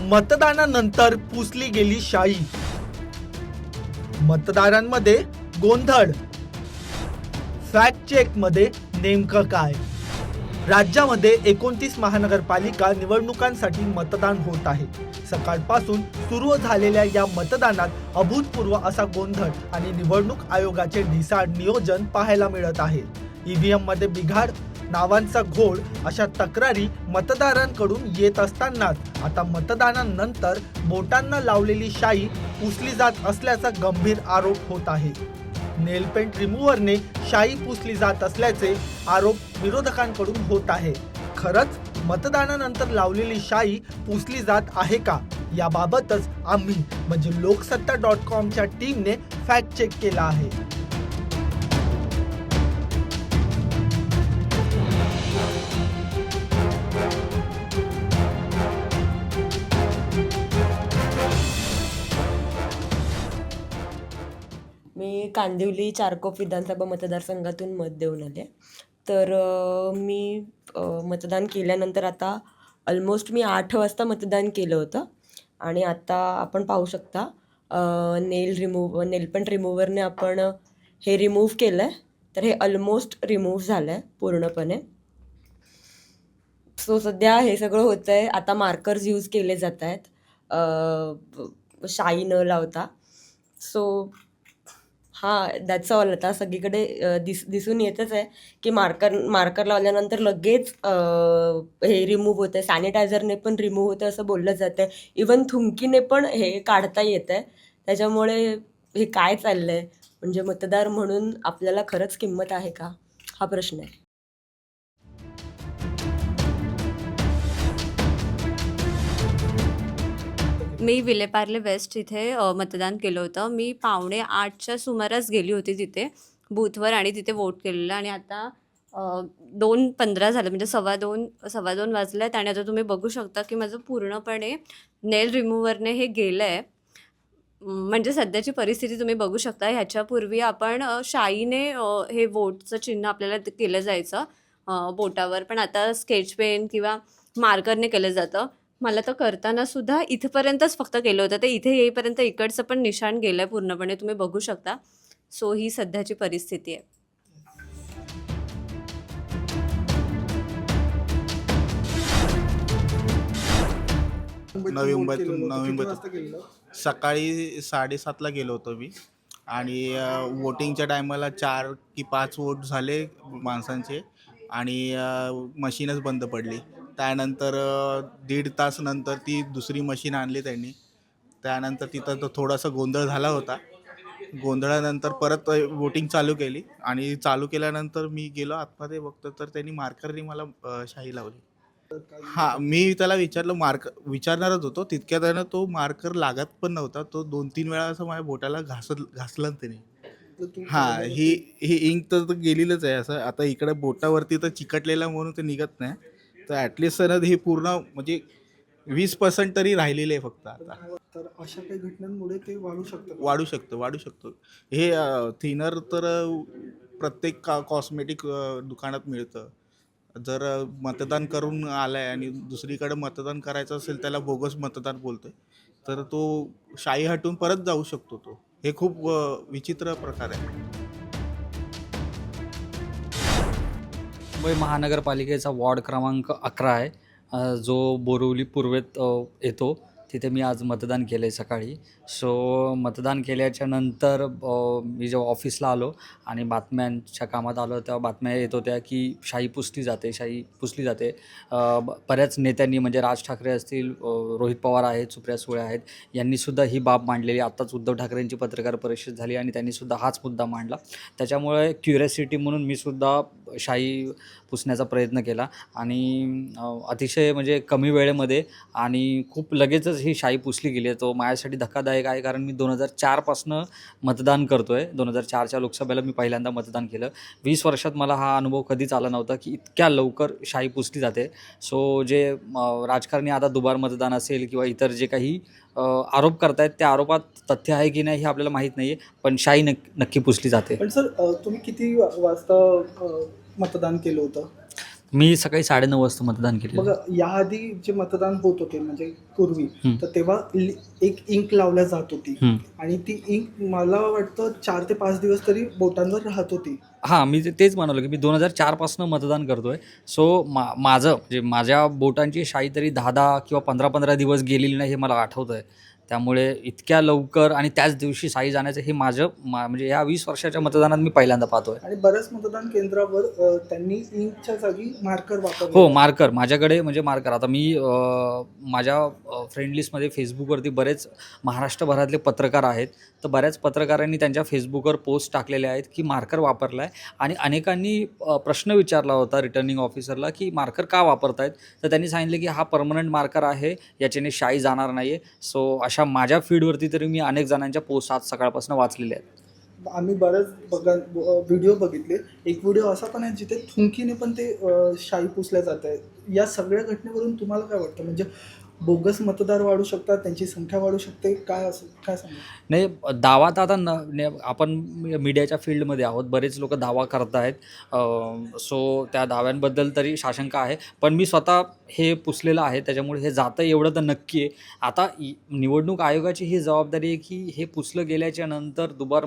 मतदानानंतर पुसली गेली शाई, मतदारांमध्ये गोंधळ. फॅक्ट चेक मध्ये नेमकं काय? राज्यामध्ये 29 महानगरपालिका निवडणुकांसाठी मतदान होत आहे. सकाळपासून सुरू झालेल्या या मतदानात अभूतपूर्व असा गोंधळ आणि निवडणूक आयोगाचे ढिसाळ नियोजन पाहायला मिळत आहे. ईव्हीएम मध्ये बिघाड, नावांचा घोळ अशा तक्रारी मतदारांकडून येत असतानाच आता मतदानानंतर बोटांना लावलेली शाई पुसली जात असल्याचा गंभीर आरोप होत आहे. नेल पेंट रिमूव्हरने शाई पुसली जात असल्याचे आरोप विरोधकांकडून होत आहे. खरंच मतदानानंतर लावलेली शाई पुसली जात आहे का, याबाबतच आम्ही म्हणजे लोकसत्ता.com च्या टीमने फॅक्ट चेक केला आहे. मी कांदिवली चारकोप विधानसभा मतदारसंघातून मत देऊन आले. तर मी मतदान केल्यानंतर आता ऑलमोस्ट मी 8 वाजता मतदान केलं होतं आणि आता आपण पाहू शकता नेल पेंट रिमूव्हरने आपण हे रिमूव्ह केलं आहे. तर हे ऑलमोस्ट रिमूव्ह झालं आहे पूर्णपणे. सो सध्या हे सगळं होतं आहे. आता मार्कर्स यूज केले जात आहेत शाई न लावता. सो हां, दॅट्स ऑल. आता सगळीकडे दिसून येतच आहे की मार्कर लावल्यानंतर लगेच हे रिमूव्ह होतं आहे. सॅनिटायझरने पण रिमूव्ह होतं असं बोललं जातं आहे. इवन थुंकीने पण हे काढता येतं आहे. त्याच्यामुळे हे काय चाललं आहे, म्हणजे मतदार म्हणून आपल्याला खरंच किंमत आहे का, हा प्रश्न आहे. मी विलेपार्ले वेस्ट इथे मतदान केलं होतं. मी 7:45च्या सुमारास गेली होती तिथे बूथवर आणि तिथे वोट केलेलं आणि आता 2:15 झालं, म्हणजे 2:15 वाजलेत आणि आता तुम्ही बघू शकता की माझं पूर्णपणे नेल रिमूव्हरने हे गेलं आहे. म्हणजे सध्याची परिस्थिती तुम्ही बघू शकता. ह्याच्यापूर्वी आपण शाईने हे वोटचं चिन्ह आपल्याला केलं जायचं बोटावर, पण आता स्केच पेन किंवा मार्करने केलं जातं. मला तर करताना सुद्धा इथपर्यंतच फक्त केलं होतं, ते इथे येईपर्यंत इकडचं पण निशाण गेलं आहे पूर्णपणे, तुम्ही बघू शकता. सो ही सध्याची परिस्थिती आहे. नवी मुंबईतून सकाळी 7:30ला गेलो होतो मी आणि वोटिंगच्या टायमाला 4 की 5 वोट झाले माणसांचे आणि मशीनच बंद पडली. त्यानंतर 1.5 तास नंतर ती दुसरी मशीन आणली त्यांनी. त्यानंतर तिथं तो थोडासा गोंधळ झाला होता. गोंधळानंतर परत वोटिंग चालू केली आणि चालू केल्यानंतर मी गेलो आतमध्ये बघतो तर त्यांनी मार्करने मला शाई लावली. हां, मी त्याला विचारणारच होतो. तितक्यात त्यानं तो मार्कर लागत पण नव्हता. तो 2-3 वेळा असं माझ्या बोटाला घासलं त्याने. हां, ही इंक तर गेलेलीच आहे. असं आता इकडे बोटावरती तर चिकटलेला म्हणून ते निघत नाही. तर ॲटलिस्ट सनद हे पूर्ण म्हणजे 20% तरी राहिलेलं आहे फक्त आता. तर अशा काही घटनांमुळे ते वाढू वाढू शकतो. हे थिनर तर प्रत्येक कॉस्मेटिक दुकानात मिळतं. जर मतदान करून आलाय आणि दुसरीकडे मतदान करायचं असेल, त्याला बोगस मतदान बोलतोय, तर तो शाई हटून परत जाऊ शकतो तो. हे खूप विचित्र प्रकार आहे. मुंबई महानगरपालिकेचा वॉर्ड क्रमांक 11 आहे, जो बोरिवली पूर्वेत येतो. तिथे मी आज मतदान केलं आहे सकाळी. सो मतदान केल्याच्या नंतर मी जेव्हा ऑफिसला आलो आणि बातम्यांच्या कामात आलो, तेव्हा बातम्या येत होत्या की शाई पुसली जाते. बऱ्याच नेत्यांनी, म्हणजे राज ठाकरे असतील, रोहित पवार आहेत, सुप्रिया सुळे आहेत, यांनीसुद्धा ही बाब मांडलेली. आत्ताच उद्धव ठाकरेंची पत्रकार परिषद झाली आणि त्यांनीसुद्धा हाच मुद्दा मांडला. त्याच्यामुळे क्युरियोसिटी म्हणून मी सुद्धा शाई पुसण्याचा प्रयत्न केला आणि अतिशय म्हणजे कमी वेळेमध्ये आणि खूप लगेचच ही शाई पुसली गेली आहे. तो माझ्यासाठी धक्कादायक आहे, कारण मी 2004पासनं मतदान करतो आहे. 2004च्या लोकसभेला मी पहिल्यांदा मतदान केलं. 20 वर्षात मला हा अनुभव कधीच आला नव्हता की इतक्या लवकर शाई पुसली जाते. सो जे राजकारणी आता दुबार मतदान असेल किंवा इतर जे काही आरोप करतायत, त्या आरोपात तथ्य आहे की नाही हे आपल्याला माहीत नाही आहे, पण शाई नक्की पुसली जाते. पण सर, तुम्ही किती वाजता मतदान केलं होतं? मी सकाळी 9:30 वाजता मतदान केलेलं. बघा याआधी जे मतदान होत होते म्हणजे पूर्वी, हं. तर तेव्हा एक इंक लावल्या जात होती हं. आणि ती इंक मला वाटतं 4 ते 5 दिवस तरी बोटांवर राहत होती. हां, मी तेच म्हणालो की मी 2004 पासून मतदान करतोय. सो माझं म्हणजे माझ्या बोटांची शाई तरी 10 किंवा 15 दिवस गेलेली नाही हे मला आठवतंय. त्यामुळे इतक्या लवकर आणि त्याच दिवशी शाई जाण्याचं हे म्हणजे या 20 वर्षाच्या मतदानात मी पहिल्यांदा पाहतोय. आणि बऱ्याच मतदान केंद्रावर त्यांनी इंकच्या जागी मार्कर वापरले. हो, मार्कर माझ्याकडे म्हणजे मार्कर आता मी माझ्या फ्रेंड लिस्टमध्ये फेसबुकवरती बरेच महाराष्ट्रभरातले पत्रकार आहेत. तर बऱ्याच पत्रकारांनी त्यांच्या फेसबुकवर पोस्ट टाकलेले आहेत की मार्कर वापरला आहे आणि अनेकांनी प्रश्न विचारला होता रिटर्निंग ऑफिसरला की मार्कर का वापरतायत. तर त्यांनी सांगितलं की हा परमनंट मार्कर आहे, याच्याने शाई जाणार नाही आहे. सो अशा माझ्या फीडवरती तरी मी अनेक जणांच्या पोस्ट आज सकाळपासून वाचलेल्या आहेत. आम्ही बरेच व्हिडिओ बघितले. एक व्हिडिओ असा पण आहे जिथे थुंकीने पण ते शाई पुसल्या जात आहे. या सगळ्या घटनेवरून तुम्हाला काय वाटतं, म्हणजे बोगस मतदार वाढू शकतात, त्यांची संख्या वाढू शकते, काय असं काय सांगा? नाही, दावा तर आता आपण मीडियाच्या फील्डमध्ये आहोत, बरेच लोक दावा करत आहेत. सो त्या दाव्यांबद्दल तरी साशंका आहे. पण मी स्वतः हे पुसलेलं आहे, त्याच्यामुळे हे जातं एवढं तर नक्की आहे. आता निवडणूक आयोगाची ही जबाबदारी आहे की हे पुसलं गेल्याच्या नंतर दुबार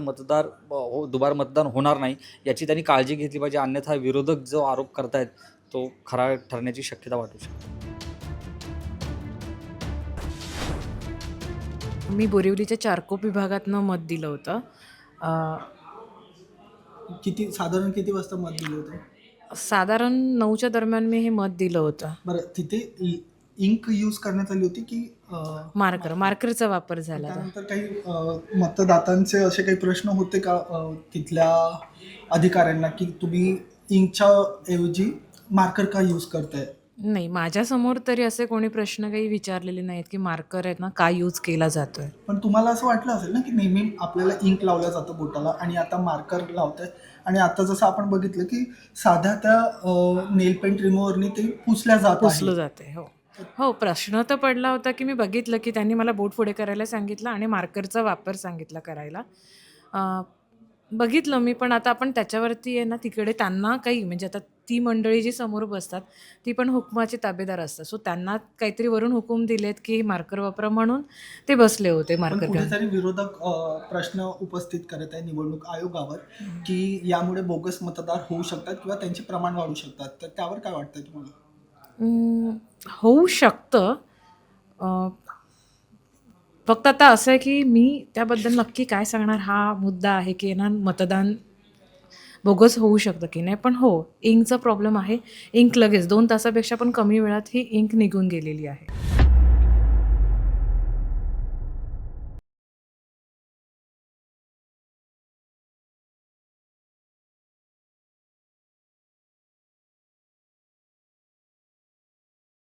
मतदान होणार नाही याची त्यांनी काळजी घेतली पाहिजे. अन्यथा विरोधक जो आरोप करतायत तो खरा ठरण्याची शक्यता वाटू शकते. मी बोरिवलीच्या चारकोप विभागातनं मत दिलं होतं. साधारण किती वाजता मत दिलं होतं? साधारण 9च्या दरम्यान मी हे मत दिलं होतं. बरं, तिथे इंक यूज करण्यात आली होती की मार्करचा वापर झाला होता. त्यानंतर काही मतदातांचे असे काही प्रश्न होते का तिथल्या अधिकाऱ्यांना की तुम्ही इंकच्या ऐवजी मार्कर का यूज करताय? नाही, माझ्यासमोर तरी असे कोणी प्रश्न काही विचारलेले नाहीत की मार्कर आहेत ना का यूज केला जातोय. पण तुम्हाला असं वाटलं असेल ना की नेहमी आपल्याला इंक लावलं जातं बोटाला आणि आता मार्कर लावताय, आणि आता जसं आपण बघितलं की साध्या त्या नेल पेंट रिमूव्हरनी ते पुसलं जाते. हो, प्रश्न तर पडला होता की मी बघितलं की त्यांनी मला बोट पुढे करायला सांगितलं आणि मार्करचा वापर सांगितला करायला. बघितलं मी, पण आता आपण त्याच्यावरती आहे ना तिकडे त्यांना काही म्हणजे आता ती मंडळी जी समोर बसतात ती पण हुकमाचे ताबेदार असतात. सो त्यांना काहीतरी वरून हुकूम दिलेत की मार्कर वापरा म्हणून ते बसले होते मार्कर घेऊन. कुठेतरी विरोधक प्रश्न उपस्थित करत आहे निवडणूक आयोगावर की यामुळे बोगस मतदार होऊ शकतात किंवा त्यांचे प्रमाण वाढू शकतात, तर त्यावर काय वाटतंय तुम्हाला? होऊ शकतं. फक्त आता असं आहे की मी त्याबद्दल नक्की काय सांगणार हा मुद्दा आहे की ना मतदान बोगस होऊ शकतं की नाही. पण हो, इंकचा प्रॉब्लेम आहे. इंक लगेच 2 तासापेक्षा पण कमी वेळात ही इंक निघून गेलेली आहे.